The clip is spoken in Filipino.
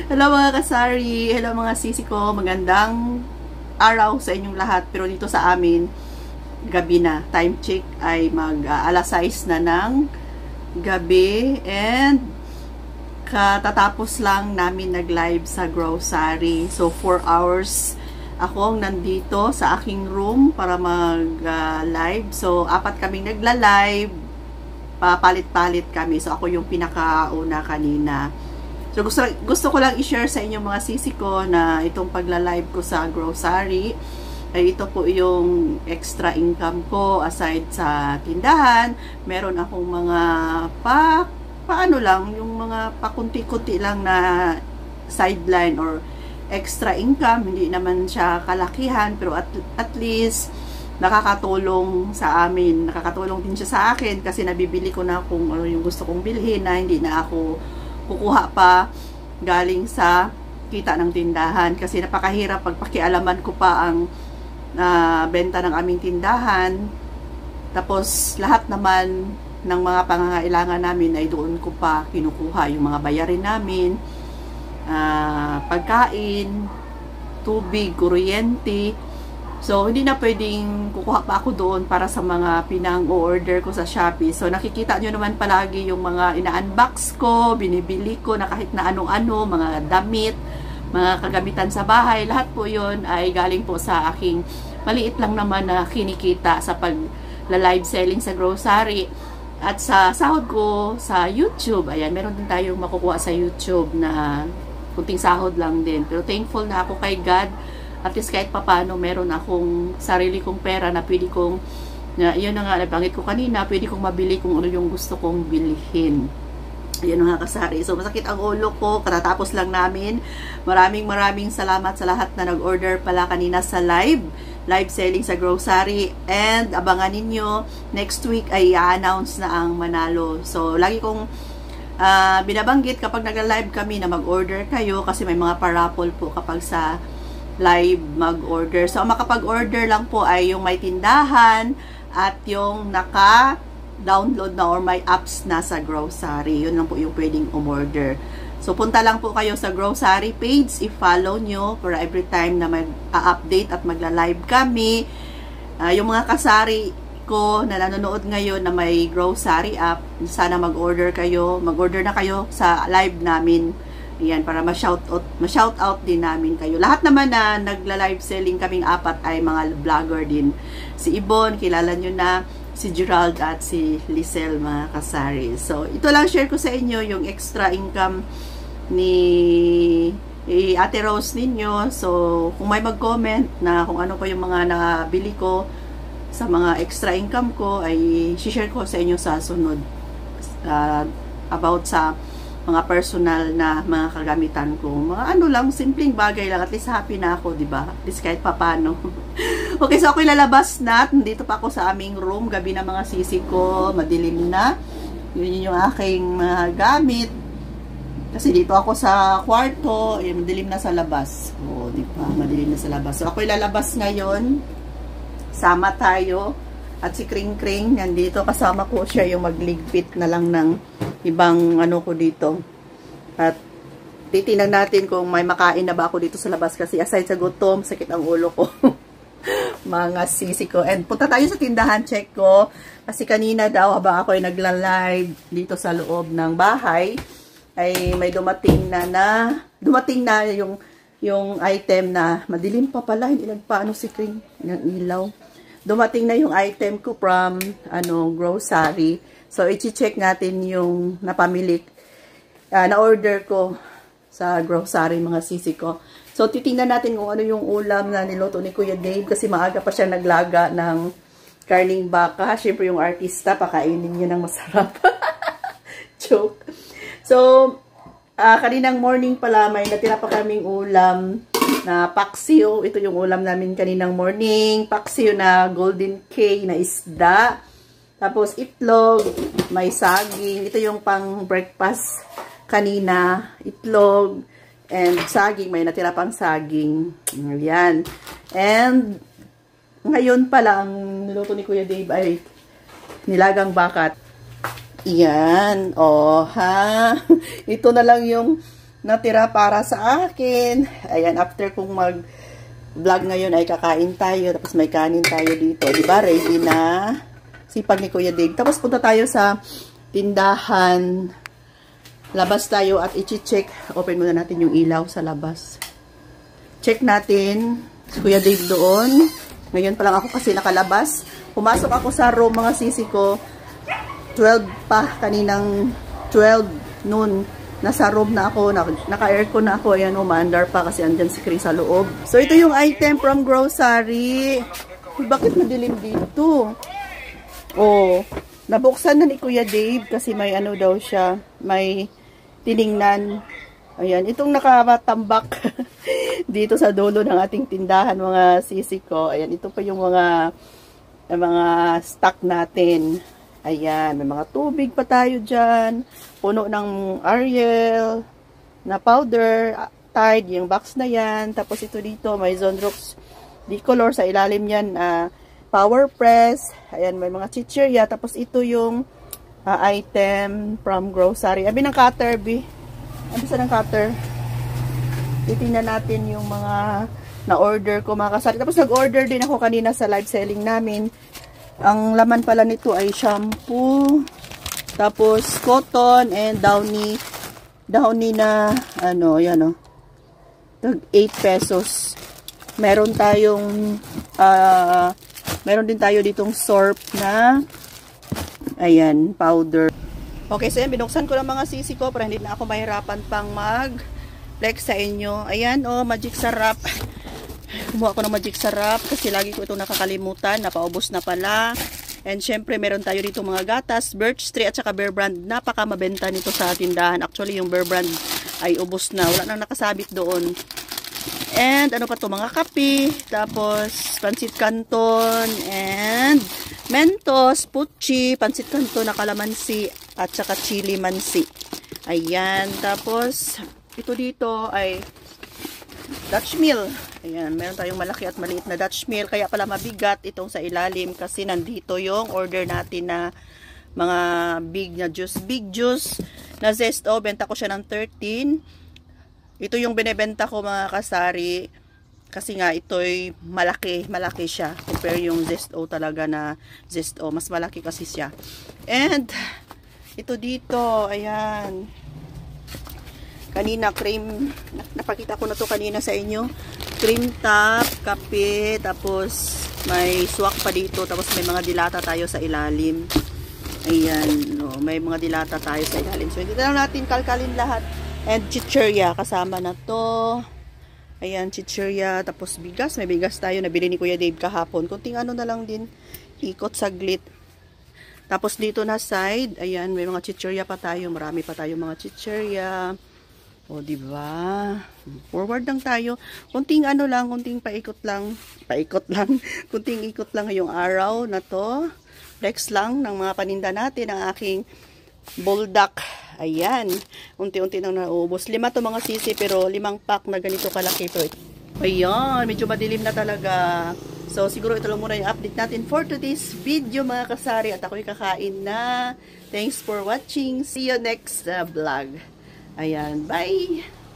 Hello mga kasari, hello mga sisi ko, magandang araw sa inyong lahat. Pero dito sa amin, gabi na. Time check ay alas 6 na ng gabi. And katatapos lang namin nag-live sa grocery. So 4 hours akong nandito sa aking room para mag-live. So 4 kaming nagla-live, papalit-palit kami. So ako yung pinakauna kanina. So, gusto ko lang i-share sa inyo mga sisi ko na itong pagla-live ko sa grocery ay ito po yung extra income ko aside sa tindahan. Meron akong mga paano lang, yung mga pakunti-kunti lang na sideline or extra income. Hindi naman siya kalakihan pero at least nakakatulong sa amin. Nakakatulong din siya sa akin kasi nabibili ko na kung ano yung gusto kong bilhin na hindi na ako kukuha pa galing sa kita ng tindahan kasi napakahirap pagpakialaman ko pa ang benta ng aming tindahan, tapos lahat naman ng mga pangangailangan namin ay doon ko pa kinukuha, yung mga bayarin namin, pagkain, tubig, kuryente. So, hindi na pwedeng kukuha pa ako doon para sa mga pinang-order ko sa Shopee. So, nakikita nyo naman palagi yung mga ina-unbox ko, binibili ko na kahit na ano-ano, mga damit, mga kagamitan sa bahay. Lahat po yun ay galing po sa aking maliit lang naman na kinikita sa pag-live selling sa grocery. At sa sahod ko sa YouTube, ayan, meron din tayong makukuha sa YouTube na kunting sahod lang din. Pero thankful na ako kay God. At least kahit papano meron akong sarili kong pera na pwede kong, yun na nga, nabanggit ko kanina, pwede kong mabili kung ano yung gusto kong bilhin. Ayan mga kasari. So masakit ang ulo ko, katatapos lang namin. Maraming salamat sa lahat na nag-order pala kanina sa live selling sa grocery. And abangan ninyo, next week ay i-announce na ang manalo. So lagi kong binabanggit kapag nag-live kami na mag-order kayo kasi may mga parapol po kapag sa live mag-order. So, makapag-order lang po ay yung may tindahan at yung naka-download na or may apps na sa grocery. Yun lang po yung pwedeng umorder. So, punta lang po kayo sa grocery page. I-follow nyo para every time na mag-update at magla-live kami. Yung mga kasari ko na nanonood ngayon na may grocery app, sana mag-order kayo. Mag-order na kayo sa live namin. Ayan, para ma-shoutout din namin kayo. Lahat naman na nagla-live selling kaming 4 ay mga vlogger din. Si Ibon, kilala nyo na, si Gerald at si Lisel, mga kasari. So, ito lang share ko sa inyo yung extra income ni Ate Rose ninyo. So, kung may mag-comment na kung ano pa yung mga nabili ko sa mga extra income ko, ay share ko sa inyo sa sunod. About sa mga personal na mga kagamitan ko. Mga ano lang, simpleng bagay lang. At least happy na ako, diba? At least kahit papano. Okay, so ako'y lalabas na. Nandito pa ako sa aming room. Gabi na mga sisi ko. Madilim na. Yun yung aking mga gamit. Kasi dito ako sa kwarto. Madilim na sa labas. O, diba? Madilim na sa labas. So ako'y lalabas ngayon. Sama tayo. At si Kring Kring, nandito kasama ko siya yung magligpit na lang ng ibang ano ko dito. At titingnan natin kung may makain na ba ako dito sa labas kasi aside sa gutom, sakit ang ulo ko. Mga sisi ko. And punta tayo sa tindahan, check ko. Kasi kanina daw habang ako ay nagla-live dito sa loob ng bahay, ay may dumating na yung item na madilim pa pala, hindi nagpaano si Kring ng ilaw. Dumating na yung item ko from grocery. So, i-check natin yung napamili, na-order ko sa grocery, mga sisi ko. So, titingnan natin kung ano yung ulam na niluto ni Kuya Dave kasi maaga pa siya naglaga ng karning baka. Siyempre, yung artista, pakainin niya ng masarap. Joke. So, kaninang morning pala, may natira pa kaming ulam na paksiw. Ito yung ulam namin kaninang morning. Paksiw na golden K na isda. Tapos itlog, may saging. Ito yung pang breakfast kanina. Itlog and saging. May natira pang saging. Ayan. And ngayon pala ang niluto ni Kuya Dave ay nilagang bakat. Ayan. Oh, ha. Ito na lang yung natira para sa akin. Ayan, after kong mag-vlog ngayon ay kakain tayo. Tapos may kanin tayo dito. Diba? Ready na. Sipag ni Kuya Dave. Tapos punta tayo sa tindahan. Labas tayo at i-check. Open muna natin yung ilaw sa labas. Check natin. Si Kuya Dave doon. Ngayon pa lang ako kasi nakalabas. Pumasok ako sa room, mga sisi ko. 12 pa. Kaninang 12 noon. Nasa room na ako, naka-aircon na ako, ayan, umaandar pa kasi andyan si Chris sa loob. So, ito yung item from grocery. Bakit madilim dito? Oh, nabuksan na ni Kuya Dave kasi may ano daw siya, may tiningnan. Ayan, itong nakamatambak dito sa dulo ng ating tindahan, mga sisi ko. Ayan, ito pa yung mga stock natin. Ayan, may mga tubig pa tayo dyan. Puno ng Ariel na powder, Tide, yung box na yan. Tapos ito dito, may Zonrox Decolor sa ilalim yan, Power Press. Ayan, may mga chichirya. Tapos ito yung item from grocery. Abi ng cutter, Bi. Abi sa ng cutter. Titingnan natin yung mga na-order ko, mga kasari. Tapos nag-order din ako kanina sa live selling namin. Ang laman pala nito ay shampoo, tapos cotton and downy na ano, yan o. 8 pesos. Meron tayong meron din tayo ditong Sorb na ayan, powder. Okay, so yan, binuksan ko ng mga sisi ko para hindi na ako mahirapan pang mag-flex sa inyo. Ayan o, Magic Sarap. Kumuha ko ng Magic Sarap kasi lagi ko itong nakakalimutan. Napaubos na pala. And syempre, meron tayo dito mga gatas, Birch Tree at saka Bear Brand. Napaka mabenta nito sa tindahan. Actually, yung Bear Brand ay ubos na. Wala nang nakasabit doon. And ano pa to, mga kape. Tapos, Pansit Canton. And Mentos, Puchi, Pansit Canton na kalamansi at saka chili mansi. Ayan. Tapos, ito dito ay Dutch Mill. Ayan, meron tayong malaki at maliit na Dutch Mill. Kaya pala mabigat itong sa ilalim kasi nandito yung order natin na mga big na juice. Big juice na Zesto. Benta ko siya ng 13. Ito yung binebenta ko, mga kasari. Kasi nga ito'y malaki. Malaki siya. Compare yung Zesto talaga na Zesto. Mas malaki kasi siya. And ito dito. Ayan. Kanina cream, napakita ko na to kanina sa inyo. Cream top, kape, tapos may swak pa dito, tapos may mga dilata tayo sa ilalim. Ayan, no, may mga dilata tayo sa ilalim. So, hindi na natin kalkalin lahat. And chichirya, kasama na to. Ayan, chichirya, tapos bigas. May bigas tayo, nabili ni Kuya Dave kahapon. Kunting ano na lang din, ikot saglit. Tapos dito na side, ayan, may mga chichirya pa tayo. Marami pa tayo mga chichirya. O, diba? Forward lang tayo. Kunting ano lang, kunting paikot lang. Kunting ikot lang yung araw na to. Flex lang ng mga paninda natin, ang aking buldak. Ayan. Unti-unti nang nauubos. 5 to mga sisi, pero 5 pack na ganito kalaki to. Ayan, medyo madilim na talaga. So, siguro ito lang muna yung update natin for today's video, mga kasari. At ako'y kakain na. Thanks for watching. See you next vlog. Ayan, bye!